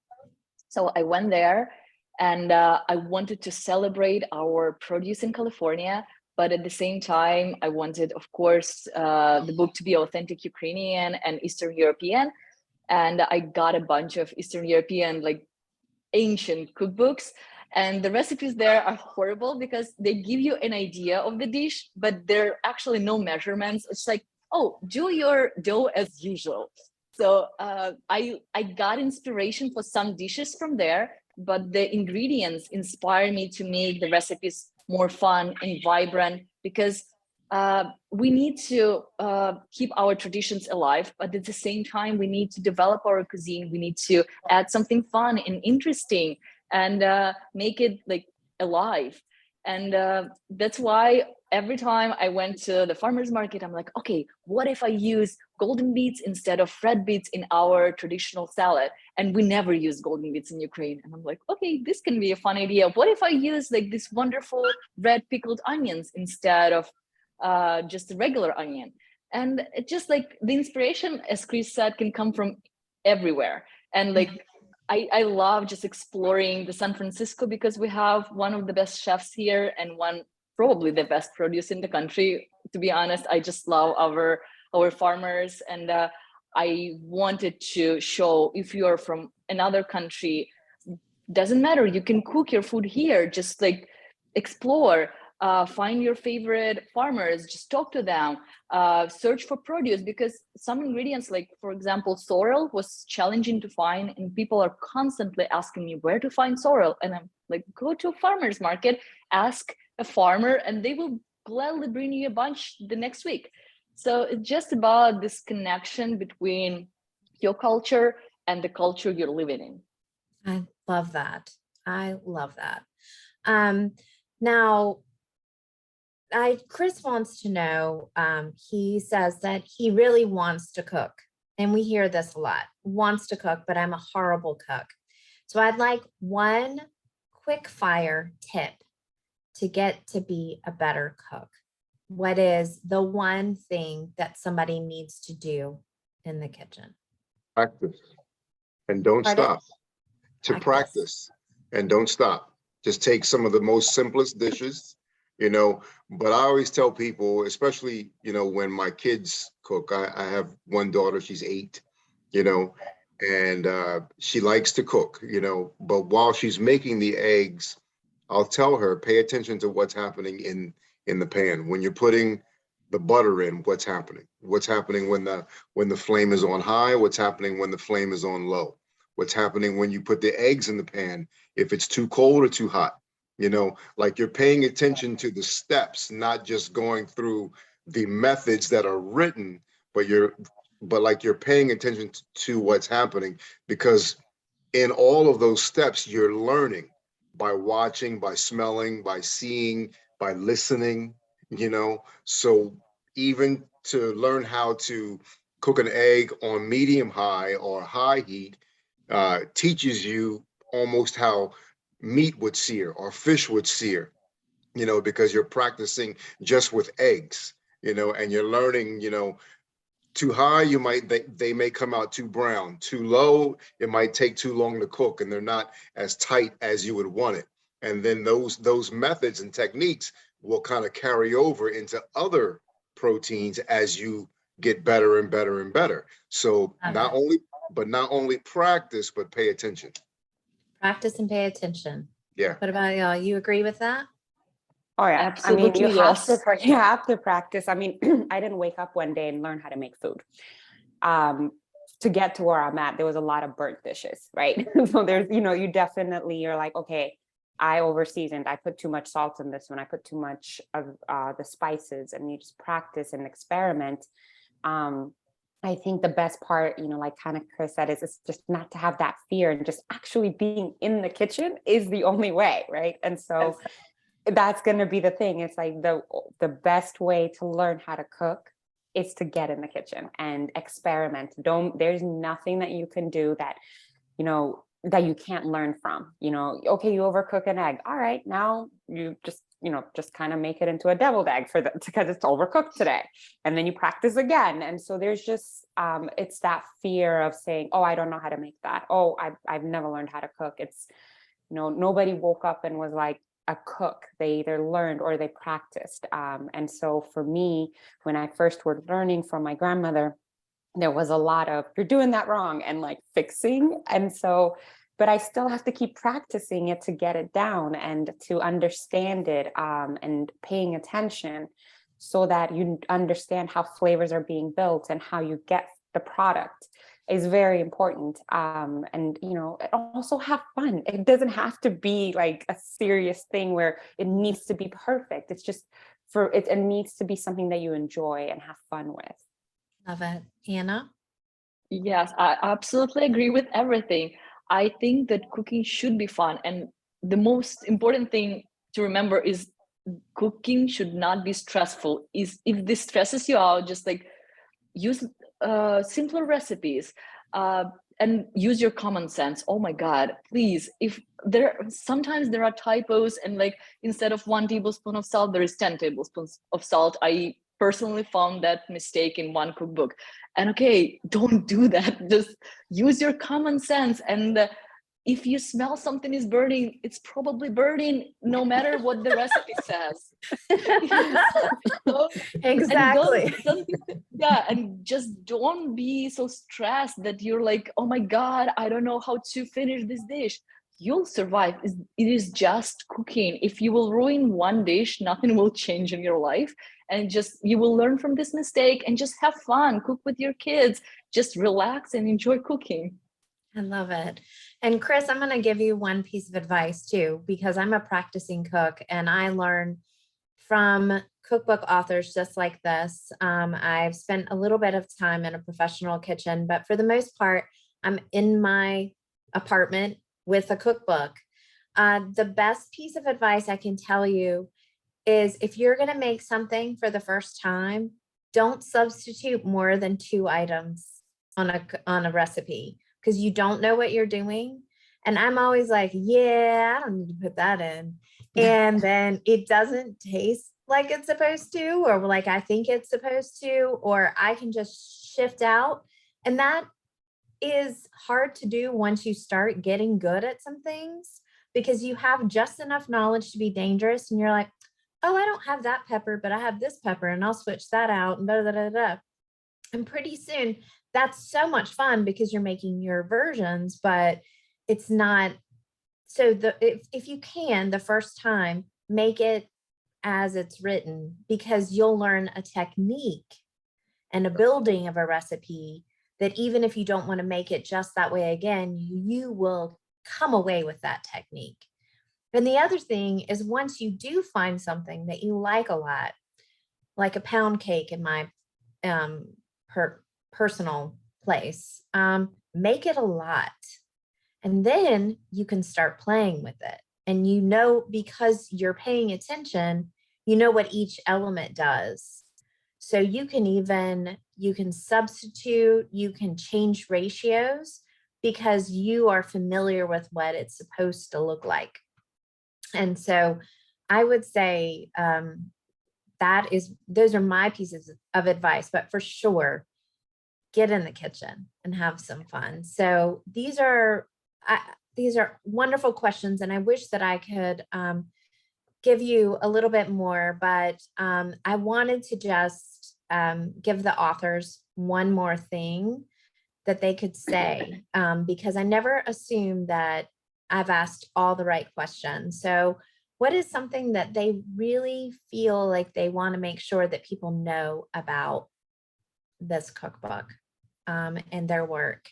So I went there and I wanted to celebrate our produce in California. But at the same time, I wanted, of course, the book to be authentic Ukrainian and Eastern European. And I got a bunch of Eastern European, like ancient cookbooks. And the recipes there are horrible because they give you an idea of the dish, but there are actually no measurements. It's like, oh, do your dough as usual. So I got inspiration for some dishes from there, but the ingredients inspire me to make the recipes more fun and vibrant, because we need to keep our traditions alive, but at the same time, we need to develop our cuisine. We need to add something fun and interesting and make it like alive. And that's why every time I went to the farmer's market, I'm like, okay, what if I use golden beets instead of red beets in our traditional salad? And we never use golden beets in Ukraine. And I'm like, okay, this can be a fun idea. What if I use like this wonderful red pickled onions instead of just a regular onion? And it just like the inspiration, as Chris said, can come from everywhere. And like, I love just exploring the San Francisco, because we have one of the best chefs here and probably the best produce in the country. To be honest, I just love our farmers. And I wanted to show, if you are from another country, doesn't matter, you can cook your food here. Just like explore, find your favorite farmers, just talk to them, search for produce, because some ingredients, like for example, sorrel was challenging to find, and people are constantly asking me where to find sorrel. And I'm like, go to a farmer's market, ask a farmer, and they will gladly bring you a bunch the next week. So it's just about this connection between your culture and the culture you're living in. I love that. I love that. Now, Chris wants to know, he says that he really wants to cook, and we hear this a lot, wants to cook, but I'm a horrible cook. So I'd like one quick fire tip to get to be a better cook. What is the one thing that somebody needs to do in the kitchen? Practice and don't Pardon? stop. to practice and don't stop. Just take some of the most simplest dishes, you know, but I always tell people, especially, you know, when my kids cook, I have one daughter, she's 8, you know, and she likes to cook, you know, but while she's making the eggs, I'll tell her, pay attention to what's happening in the pan. When you're putting the butter in, what's happening? What's happening when the flame is on high? What's happening when the flame is on low? What's happening when you put the eggs in the pan, if it's too cold or too hot? You know, like you're paying attention to the steps, not just going through the methods that are written, but like you're paying attention to what's happening, because in all of those steps, you're learning by watching, by smelling, by seeing, by listening, you know. So even to learn how to cook an egg on medium high or high heat teaches you almost how meat would sear or fish would sear, you know, because you're practicing just with eggs, you know, and you're learning, you know, too high, they may come out too brown. Too low, it might take too long to cook, and they're not as tight as you would want it. And then those methods and techniques will kind of carry over into other proteins as you get better and better and better. So not only practice, but pay attention. Practice and pay attention. Yeah. What about y'all? You agree with that? Oh yeah, Absolutely, I mean, yes. you have to practice. I mean, I didn't wake up one day and learn how to make food. To get to where I'm at, there was a lot of burnt dishes, right? So there's, you know, you're like, okay, I over-seasoned. I put too much salt in this one. I put too much of the spices, and you just practice and experiment. I think the best part, you know, like kind of Chris said, is it's just not to have that fear, and just actually being in the kitchen is the only way, right? And so that's going to be the thing. It's like the best way to learn how to cook is to get in the kitchen and experiment. There's nothing that you can do that, you know, that you can't learn from. You know, okay, you overcook an egg. All right, now you just, you know, just kind of make it into a deviled egg because it's overcooked today. And then you practice again. And so there's just, it's that fear of saying, oh, I don't know how to make that. Oh, I've never learned how to cook. It's, you know, nobody woke up and was like a cook. They either learned or they practiced. And so for me, when I first was learning from my grandmother, there was a lot of, you're doing that wrong, and like fixing. And so, but I still have to keep practicing it to get it down and to understand it, and paying attention so that you understand how flavors are being built and how you get the product is very important. And, you know, also have fun. It doesn't have to be like a serious thing where it needs to be perfect. It's just it needs to be something that you enjoy and have fun with. Love it. Anna? Yes, I absolutely agree with everything. I think that cooking should be fun. And the most important thing to remember is cooking should not be stressful. If this stresses you out, just like use simpler recipes and use your common sense. Oh my God, please. Sometimes there are typos, and like instead of 1 tablespoon of salt, there is 10 tablespoons of salt. I personally found that mistake in one cookbook. And okay, don't do that. Just use your common sense. And if you smell something is burning, it's probably burning no matter what the recipe says. Exactly. And just don't be so stressed that you're like, oh my God, I don't know how to finish this dish. You'll survive. It is just cooking. If you will ruin one dish, nothing will change in your life. And just, you will learn from this mistake and just have fun, cook with your kids, just relax and enjoy cooking. I love it. And Chris, I'm going to give you one piece of advice too, because I'm a practicing cook and I learn from cookbook authors just like this. I've spent a little bit of time in a professional kitchen, but for the most part, I'm in my apartment with a cookbook. The best piece of advice I can tell you is if you're going to make something for the first time, don't substitute more than 2 items on a recipe, because you don't know what you're doing. And I'm always like, yeah, I don't need to put that in. And then it doesn't taste like it's supposed to, or like I think it's supposed to, or I can just shift out. And that is hard to do once you start getting good at some things, because you have just enough knowledge to be dangerous. And you're like, oh, I don't have that pepper, but I have this pepper and I'll switch that out and da da da da. And pretty soon that's so much fun because you're making your versions, but it's not. So if you can, the first time, make it as it's written, because you'll learn a technique and a building of a recipe that even if you don't want to make it just that way again, you will come away with that technique. And the other thing is, once you do find something that you like a lot, like a pound cake in my personal place, make it a lot. And then you can start playing with it. And you know, because you're paying attention, you know what each element does. So you can substitute, you can change ratios because you are familiar with what it's supposed to look like. And so I would say those are my pieces of advice, but for sure, get in the kitchen and have some fun. So these are wonderful questions. And I wish that I could give you a little bit more, but I wanted to just give the authors one more thing that they could say, because I never assume that I've asked all the right questions. So what is something that they really feel like they want to make sure that people know about this cookbook and their work?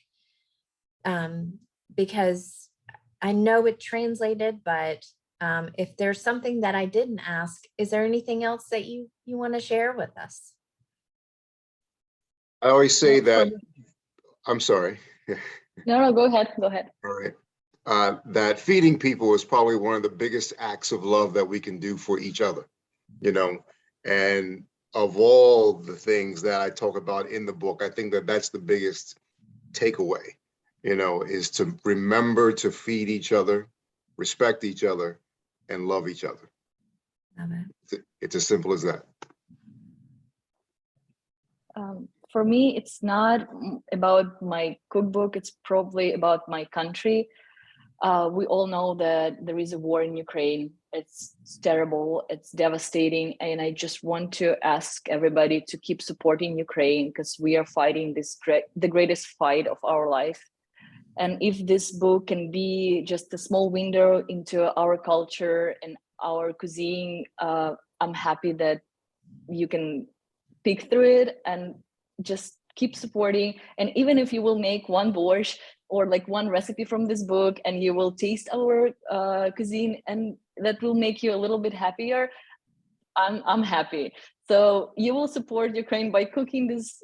Because I know it translated, but if there's something that I didn't ask, is there anything else that you want to share with us? I always say that, I'm sorry. No, go ahead. Go ahead. All right. That feeding people is probably one of the biggest acts of love that we can do for each other, you know, and of all the things that I talk about in the book, I think that that's the biggest takeaway, you know, is to remember to feed each other, respect each other, and love each other. Love it. It's as simple as that. For me, it's not about my cookbook. It's probably about my country. We all know that there is a war in Ukraine. It's terrible. It's devastating. And I just want to ask everybody to keep supporting Ukraine, because we are fighting the greatest fight of our life. And if this book can be just a small window into our culture and our cuisine, I'm happy that you can pick through it and just keep supporting. And even if you will make one borscht or like one recipe from this book and you will taste our cuisine and that will make you a little bit happier, I'm happy. So you will support Ukraine by cooking these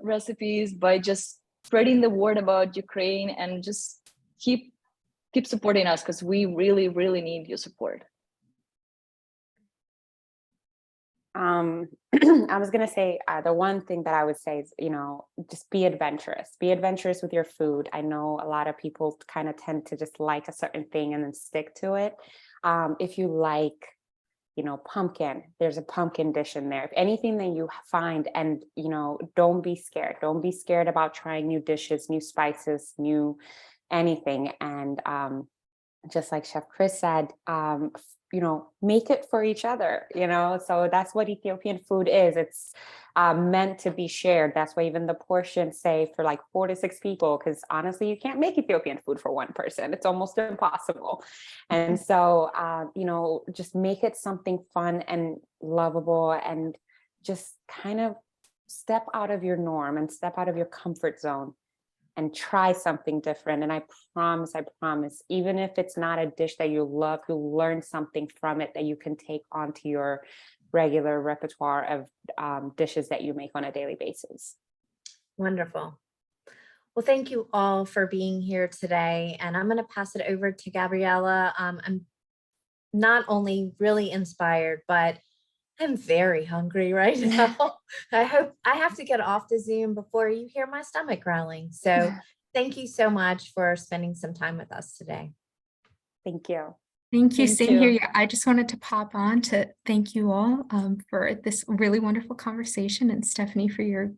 recipes, by just spreading the word about Ukraine, and just keep supporting us, because we really, really need your support. I was going to say, the one thing that I would say is, you know, just be adventurous with your food. I know a lot of people kind of tend to just like a certain thing and then stick to it. If you like, you know, pumpkin, there's a pumpkin dish in there. If anything that you find, and, you know, don't be scared about trying new dishes, new spices, new anything. And just like Chef Chris said, you know, make it for each other, you know, so that's what Ethiopian food is. It's meant to be shared. That's why even the portions say for like 4 to 6 people, because honestly, you can't make Ethiopian food for one person. It's almost impossible. And so, you know, just make it something fun and lovable, and just kind of step out of your norm and step out of your comfort zone and try something different. And I promise, even if it's not a dish that you love, you'll learn something from it that you can take onto your regular repertoire of dishes that you make on a daily basis. Wonderful. Well, thank you all for being here today. And I'm going to pass it over to Gabriella. I'm not only really inspired, but I'm very hungry right now. I hope I have to get off the Zoom before you hear my stomach growling. So thank you so much for spending some time with us today. Thank you. Thank you. Thank Same here. you. Yeah, I just wanted to pop on to thank you all for this really wonderful conversation, and Stephanie for your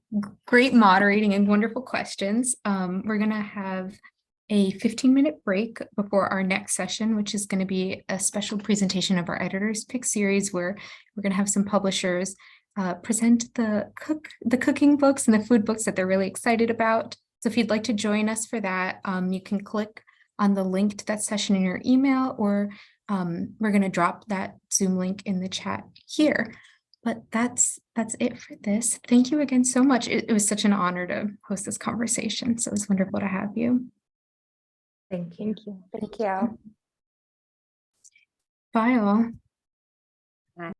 great moderating and wonderful questions. We're going to have a 15-minute break before our next session, which is going to be a special presentation of our Editor's Pick series, where we're going to have some publishers present the cooking books and the food books that they're really excited about. So if you'd like to join us for that, you can click on the link to that session in your email, or we're going to drop that Zoom link in the chat here. But that's it for this. Thank you again so much. It was such an honor to host this conversation. So it was wonderful to have you. Thank you. Thank you. Thank you. Bye all.